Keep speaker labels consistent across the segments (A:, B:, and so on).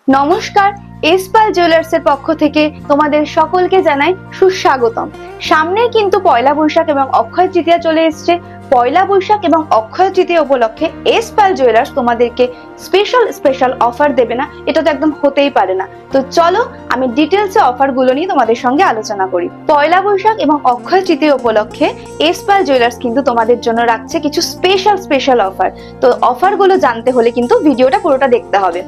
A: নমস্কার, এসপাল জুয়েলার্সের পক্ষ থেকে তোমাদের সকলকে জানাই সুস্বাগতম। সামনে কিন্তু পয়লা বৈশাখ এবং অক্ষয় তৃতীয়া চলে এসছে। পয়লা বৈশাখ এবং অক্ষয় তৃতীয়া উপলক্ষে এসপাল জুয়েলার্স তোমাদেরকে স্পেশাল অফার দেবে না, এটা তো একদম হতেই পারে না। তো চলো আমি ডিটেলসে অফারগুলো নিয়ে তোমাদের সঙ্গে আলোচনা করি। পয়লা বৈশাখ এবং অক্ষয় তৃতীয়া উপলক্ষে এসপাল জুয়েলার্স কিন্তু তোমাদের জন্য রাখছে কিছু স্পেশাল অফার। তো অফারগুলো জানতে হলে কিন্তু ভিডিওটা পুরোটা দেখতে হবে।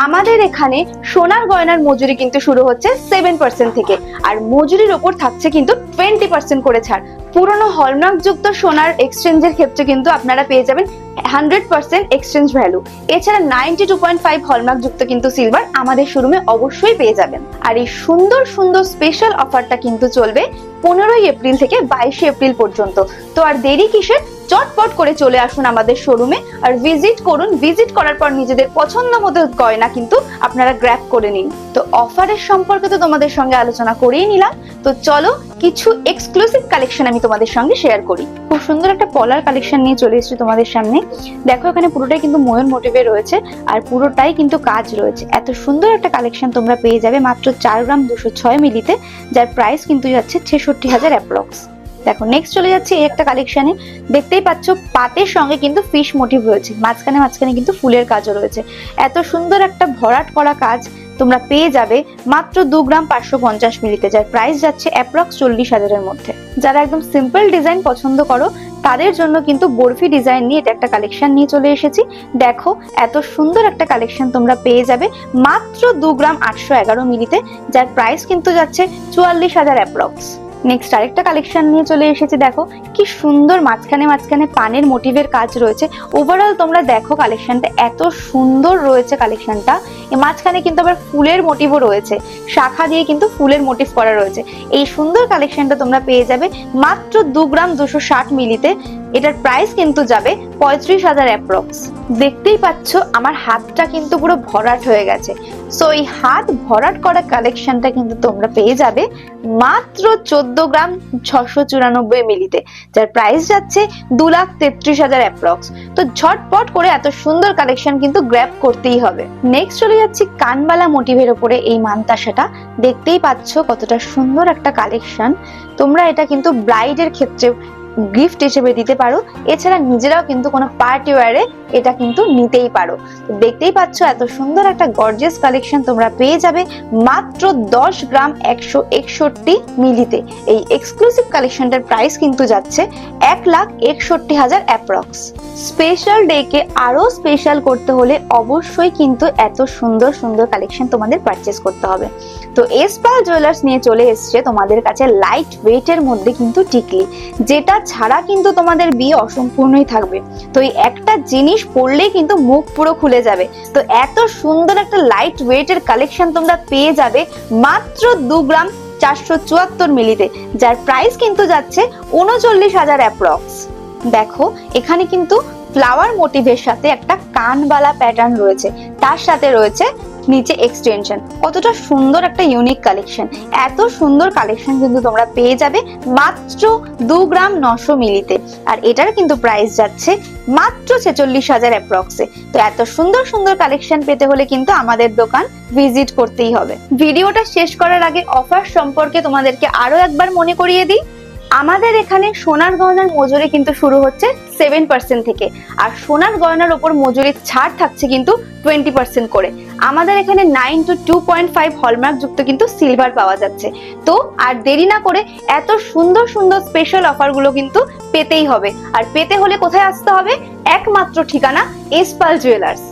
A: আমাদের এখানে সোনার গয়নার মজুরি কিন্তু শুরু হচ্ছে 7% থেকে, আর মজুরির ওপর থাকছে কিন্তু 20% করে ছাড়। পুরনো হলমার্ক যুক্ত সোনার এক্সচেঞ্জের ক্ষেত্রে কিন্তু আপনারা পেয়ে যাবেন 100% এক্সচেঞ্জ ভ্যালু। এছাড়া 92.5 হলমার্ক যুক্ত কিন্তু সিলভার আমাদের শোরুমে অবশ্যই পেয়ে যাবেন। আর এই সুন্দর স্পেশাল অফারটা কিন্তু চলবে 15 এপ্রিল থেকে 22 এপ্রিল পর্যন্ত। তো আর দেরি কিসের, চটপট করে চলে আসুন আমাদের শোরুমে আর ভিজিট করুন। ভিজিট করার পর নিজেদের পছন্দ মতো গয়না কিন্তু আপনারা গ্র্যাব করে নিন। তো অফারের সম্পর্কে তো তোমাদের সঙ্গে আলোচনা করেই নিলাম। তো চলো কিছু এক্সক্লুসিভ কালেকশন আমি তোমাদের সঙ্গে শেয়ার করি। খুব সুন্দর একটা পলার কালেকশন নিয়ে চলে এসেছি তোমাদের সামনে। দেখো এখানে পুরোটাই কিন্তু ময়ূর মোটিভে রয়েছে আর পুরোটাই কিন্তু কাজ রয়েছে। এত সুন্দর একটা কালেকশন তোমরা পেয়ে যাবে মাত্র 4 গ্রাম 206 মিলিতে, যার প্রাইস কিন্তু যাচ্ছে 66,000 অ্যাপ্রক্স। দেখো নেক্সট চলে যাচ্ছে এই একটা কালেকশনে। দেখতেই পাচ্ছ পাতের সঙ্গে কিন্তু ফিশ মোটিভ রয়েছে, মাঝখানে কিন্তু ফুলের কাজও রয়েছে। এত সুন্দর একটা ভরাট করা কাজ তোমরা পেয়ে যাবে মাত্র 2 গ্রাম 550 মিলিতে, যার প্রাইস যাচ্ছে অ্যাপ্রক্স 40,000 এর মধ্যে। যারা একদম সিম্পল ডিজাইন পছন্দ করো তাদের জন্য কিন্তু বরফি ডিজাইন নিয়ে এটা একটা কালেকশন নিয়ে চলে এসেছি। দেখো এত সুন্দর একটা কালেকশন তোমরা পেয়ে যাবে মাত্র 2 গ্রাম 811 মিলিতে, যার প্রাইস কিন্তু যাচ্ছে 44,000 অ্যাপ্রক্স। নেক্সট আরেকটা কালেকশন নিয়ে চলে এসেছি। দেখো কি সুন্দর মাঝখানে পানের মোটিভের কাজ রয়েছে। ওভারঅল তোমরা দেখো কালেকশনটা এত সুন্দর রয়েছে। কালেকশনটা মাঝখানে কিন্তু আবার ফুলের মোটিভও রয়েছে, শাখা দিয়ে কিন্তু ফুলের মোটিভ করা রয়েছে। এই সুন্দর কালেকশনটা তোমরা পেয়ে যাবে মাত্র 2 গ্রাম 260 মিলিতে। এটার প্রাইস কিন্তু যাবে 35,000 অ্যাপ্রক্স। দেখতেই পাচ্ছ আমার হাতটা কিন্তু পুরো ভরাট হয়ে গেছে। সো এই হাত ভরাট করা কালেকশনটা কিন্তু তোমরা পেয়ে যাবে মাত্র 14 গ্রাম 694 মিলিতে, যার প্রাইস যাচ্ছে 2,33,000 অ্যাপ্রক্স। তো ঝটপট করে এত সুন্দর কালেকশন কিন্তু গ্র্যাব করতেই হবে। নেক্সট চলে যাচ্ছি কানবালা মোটিভের উপরে এই মানতাসাটা। দেখতেই পাচ্ছ কতটা সুন্দর একটা কালেকশন। তোমরা এটা কিন্তু ব্রাইডের ক্ষেত্রে গিফট হিসেবে দিতে পারো, এছাড়া নিজেরাও কিন্তু কোনো পার্টি ওয়্যারে এটা কিন্তু নিতেই পারো। তো দেখতেই পাচ্ছ এত সুন্দর একটা গর্জিয়াস কালেকশন তোমরা পেয়ে যাবে মাত্র 10 গ্রাম 161 মিলিতে। এই এক্সক্লুসিভ কালেকশনটার প্রাইস কিন্তু যাচ্ছে 1,61,000 অ্যাপ্রক্স। স্পেশাল ডে কে আরো স্পেশাল করতে হলে অবশ্যই কিন্তু এত সুন্দর কালেকশন তোমাদের পারচেজ করতে হবে। তো এসপাল জুয়েলার্স নিয়ে চলে এসছে তোমাদের কাছে লাইট ওয়েটের মধ্যে কিন্তু টিকলি, যেটা ছাড়া কিন্তু তোমাদের বিয়ে অসম্পূর্ণই থাকবে। তো এই একটা জিনিস পরলেই কিন্তু মুখ পুরো খুলে যাবে। তো এত সুন্দর একটা লাইট ওয়েটের কালেকশন তোমরা পেয়ে যাবে মাত্র 2 গ্রাম 474 মিলিতে, যার প্রাইস কিন্তু যাচ্ছে 39,000 অ্যাপ্রক্স। দেখো এখানে কিন্তু ফ্লাওয়ার মোটিভের সাথে একটা কানবালা প্যাটার্ন রয়েছে, তার সাথে রয়েছে নিচে এক্সটেনশন। কতটা সুন্দর একটা ইউনিক কালেকশন। এত সুন্দর কালেকশন কিন্তু তোমরা পেয়ে যাবে মাত্র 2 গ্রাম 900 মিলিতে, আর এটার কিন্তু প্রাইস যাচ্ছে মাত্র 46,000 অ্যাপ্রক্সে। তো এত সুন্দর কালেকশন পেতে হলে কিন্তু আমাদের দোকান ভিজিট করতেই হবে। ভিডিওটা শেষ করার আগে অফার সম্পর্কে তোমাদেরকে আরো একবার মনে করিয়ে দিই। আমাদের এখানে সোনার গয়নার মজুরি কিন্তু শুরু হচ্ছে 7% থেকে, আর সোনার গয়নার ওপর মজুরির ছাড় থাকছে কিন্তু 20% করে। আমাদের এখানে 9 to 2.5 হলমার্ক যুক্ত কিন্তু সিলভার পাওয়া যাচ্ছে। তো আর দেরি না করে এত সুন্দর স্পেশাল অফারগুলো কিন্তু পেতেই হবে। আর পেতে হলে কোথায় আসতে হবে? একমাত্র ঠিকানা এসপাল জুয়েলার্স।